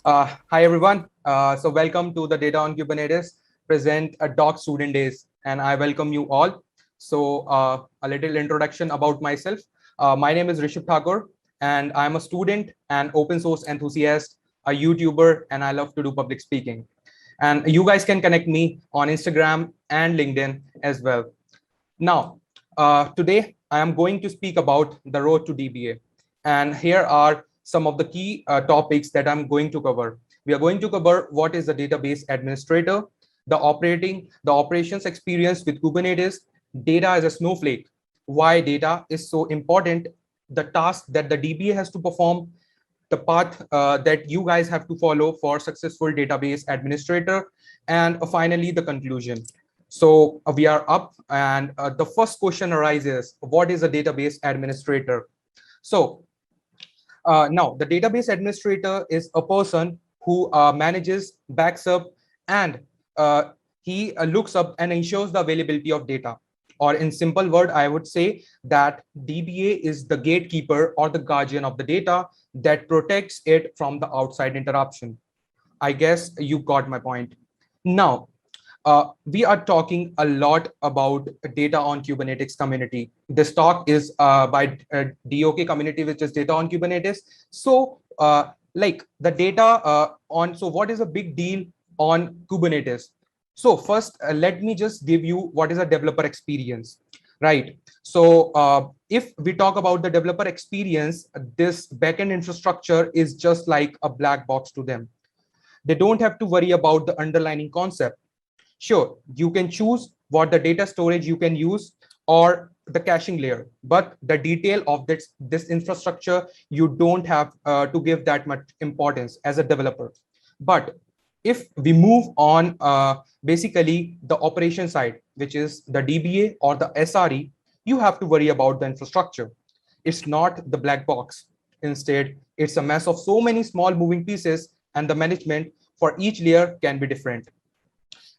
Hi everyone. So welcome to the Data on Kubernetes present a DoK Student Days, and I welcome you all. So a little introduction about myself. My name is Rishabh Thakur, and I'm a student and open source enthusiast, a YouTuber, and I love to do public speaking. And you guys can connect me on Instagram and LinkedIn as well. Now, today I am going to speak about the road to DBA. And here are some of the key topics that I'm going to cover. We are going to cover what is the database administrator, the operations experience with Kubernetes, data as a Snowflake, why data is so important, the task that the DBA has to perform, the path that you guys have to follow for successful database administrator, and finally the conclusion. So we are up, and the first question arises: what is a database administrator? So now the database administrator is a person who manages, backs up, and he looks up and ensures the availability of data. Or in simple word, I would say that DBA is the gatekeeper or the guardian of the data that protects it from the outside interruption. I guess you got my point. Now, we are talking a lot about data on Kubernetes community. This talk is by DoK community, which is data on Kubernetes. So like the data so what is a big deal on Kubernetes? So first, let me just give you what is a developer experience, right? So if we talk about the developer experience, this backend infrastructure is just like a black box to them. They don't have to worry about the underlying concept. Sure, you can choose what the data storage you can use or the caching layer, but the detail of this infrastructure, you don't have to give that much importance as a developer. But if we move on, basically the operation side, which is the DBA or the SRE, you have to worry about the infrastructure. It's not the black box. Instead, it's a mess of so many small moving pieces, and the management for each layer can be different.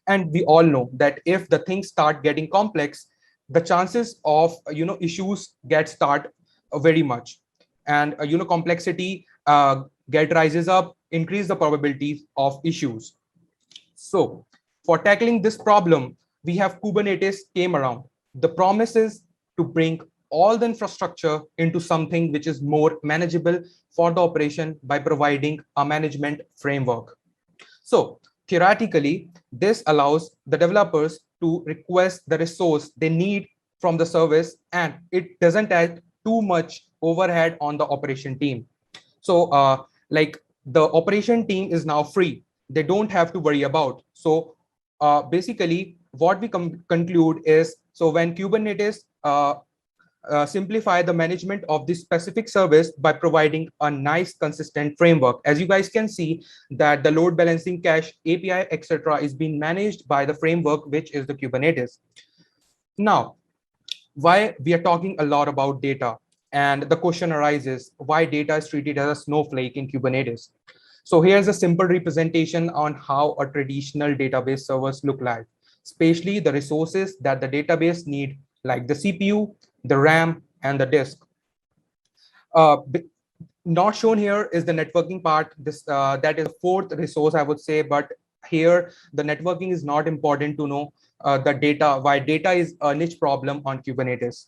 And we all know that if the things start getting complex, the chances of issues get start very much, and complexity get rises up, increase the probabilities of issues. So for tackling this problem, we have Kubernetes came around. The promise is to bring all the infrastructure into something which is more manageable for the operation by providing a management framework. So theoretically, this allows the developers to request the resource they need from the service, and it doesn't add too much overhead on the operation team. So like the operation team is now free. They don't have to worry about. So basically, what we conclude is, so when Kubernetes simplify the management of this specific service by providing a nice consistent framework. As you guys can see that the load balancing, cache, API, etc. is being managed by the framework, which is the Kubernetes. Now, why we are talking a lot about data, and the question arises, why data is treated as a snowflake in Kubernetes? So here's a simple representation on how a traditional database servers look like, especially the resources that the database need, like the CPU, the RAM, and the disk. Uh, Not shown here is the networking part. This that is the fourth resource, I would say, but here the networking is not important to know the data, why data is a niche problem on Kubernetes.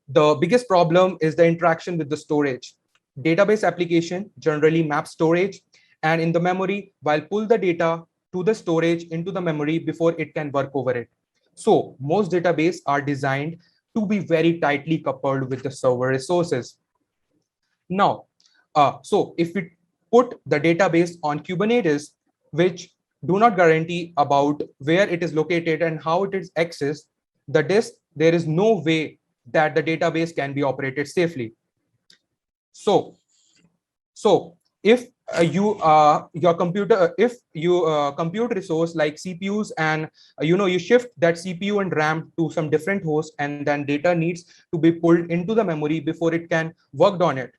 The biggest problem is the interaction with the storage. Database application generally map storage and in the memory while pull the data to the storage into the memory before it can work over it. So most database are designed to be very tightly coupled with the server resources. Now, so if we put the database on Kubernetes, which do not guarantee about where it is located and how it is accessed, the disk, there is no way that the database can be operated safely. So, so if your computer, if you compute resource like CPUs, and you shift that CPU and RAM to some different host, and then data needs to be pulled into the memory before it can work on it.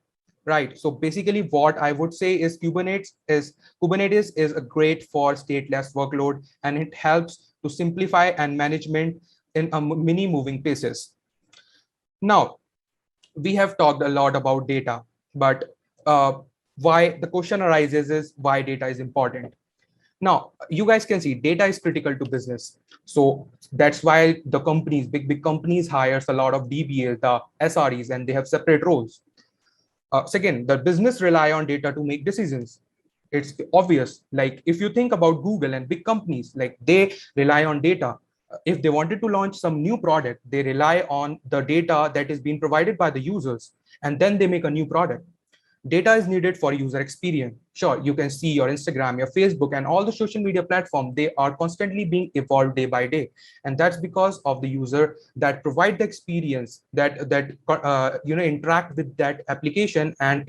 Right. So basically, what I would say is Kubernetes is a great for stateless workload, and it helps to simplify and management in a many moving pieces. Now, we have talked a lot about data, but why the question arises is why data is important. Now, you guys can see data is critical to business. So that's why the companies, big companies hires a lot of DBAs, the SREs, and they have separate roles. Second, the business rely on data to make decisions. It's obvious. Like if you think about Google and big companies, like they rely on data. If they wanted to launch some new product, they rely on the data that is being provided by the users, and then they make a new product. Data is needed for user experience. Sure, you can see your Instagram, your Facebook, and all the social media platforms, they are constantly being evolved day by day. And that's because of the user that provide the experience that interact with that application. And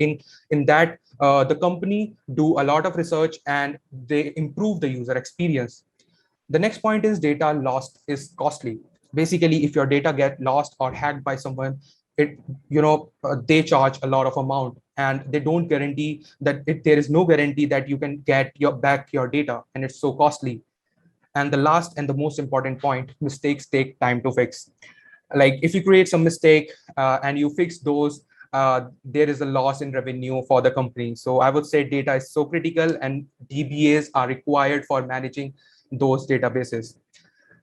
in that, the company do a lot of research and they improve the user experience. The next point is data lost is costly. Basically, if your data get lost or hacked by someone, they charge a lot of amount, and they don't guarantee that there is no guarantee that you can get your data, and it's so costly. And the last and the most important point, mistakes take time to fix. Like if you create some mistake and you fix those, there is a loss in revenue for the company. So I would say data is so critical, and DBAs are required for managing those databases.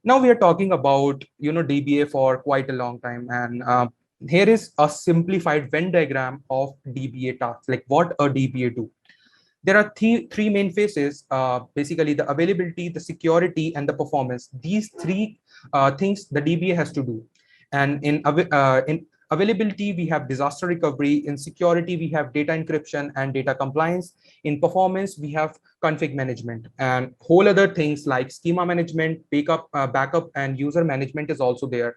Now we are talking about DBA for quite a long time, and here is a simplified Venn diagram of DBA tasks, like what a DBA do. There are three main phases, basically the availability, the security, and the performance. These three things the DBA has to do. And in availability, we have disaster recovery. In security, we have data encryption and data compliance. In performance, we have config management, and whole other things like schema management, backup, and user management is also there.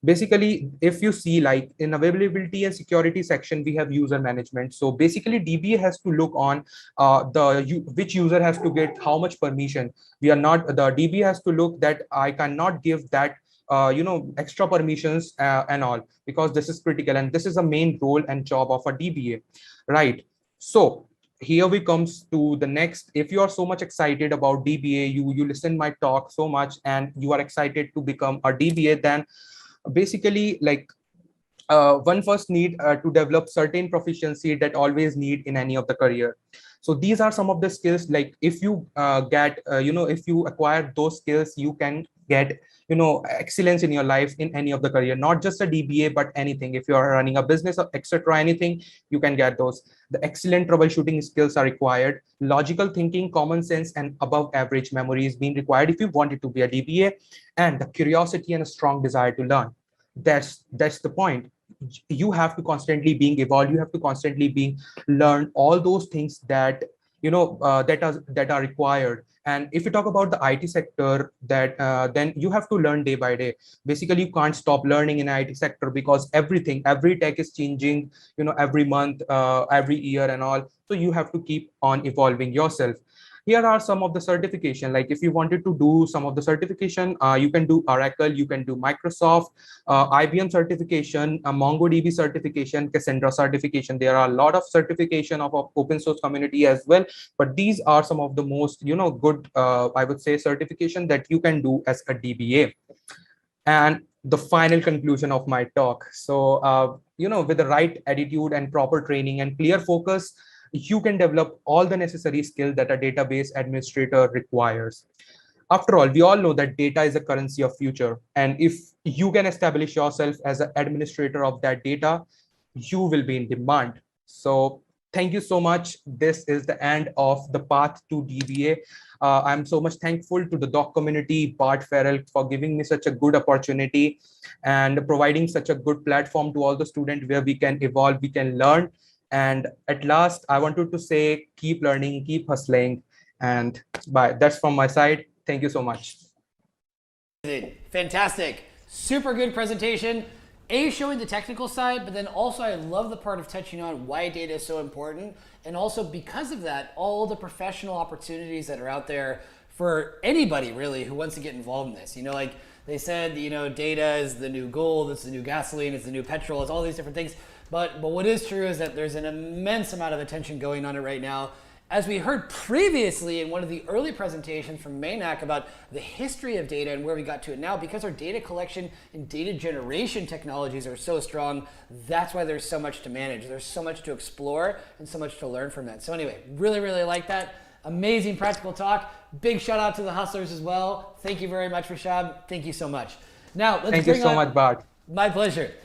Basically, if you see, like in availability and security section, we have user management. So basically DBA has to look on which user has to get how much permission. We are not, the DBA has to look that I cannot give that extra permissions and all, because this is critical, and this is a main role and job of a DBA, right? So here we comes to the next. If you are so much excited about DBA, you listen my talk so much and you are excited to become a DBA, then basically, like one first need to develop certain proficiency that always need in any of the career. So these are some of the skills, like if you if you acquire those skills, you can get excellence in your life in any of the career, not just a DBA but anything. If you are running a business or etc, anything, you can get those. The excellent troubleshooting skills are required. Logical thinking, common sense, and above average memory is being required if you wanted to be a DBA. And the curiosity and a strong desire to learn, that's the point. You have to constantly being evolved, you have to constantly being learn all those things that that are required. And if you talk about the IT sector, that then you have to learn day by day. Basically, you can't stop learning in IT sector, because every tech is changing, every month, every year and all. So you have to keep on evolving yourself. Here are some of the certification. Like if you wanted to do some of the certification, you can do Oracle, you can do Microsoft, IBM certification, MongoDB certification, Cassandra certification. There are a lot of certification of open source community as well, but these are some of the most good, I would say, certification that you can do as a DBA. And the final conclusion of my talk. So with the right attitude and proper training and clear focus, you can develop all the necessary skills that a database administrator requires. After all, we all know that data is a currency of future. And if you can establish yourself as an administrator of that data, you will be in demand. So thank you so much. This is the end of the path to DBA. I'm so much thankful to the DoK community, Bart Farrell, for giving me such a good opportunity and providing such a good platform to all the students where we can evolve, we can learn. And at last, I wanted to say, keep learning, keep hustling, and bye. That's from my side. Thank you so much. Fantastic. Super good presentation. Showing the technical side, but then also I love the part of touching on why data is so important. And also because of that, all the professional opportunities that are out there for anybody really who wants to get involved in this. Like they said, data is the new gold, it's the new gasoline, it's the new petrol, it's all these different things. But what is true is that there's an immense amount of attention going on it right now. As we heard previously in one of the early presentations from Maynak about the history of data and where we got to it now, because our data collection and data generation technologies are so strong, that's why there's so much to manage. There's so much to explore and so much to learn from that. So anyway, really, really like that. Amazing practical talk. Big shout out to the hustlers as well. Thank you very much, Rishabh. Thank you so much. Now, let's Thank you so much, Bart. My pleasure.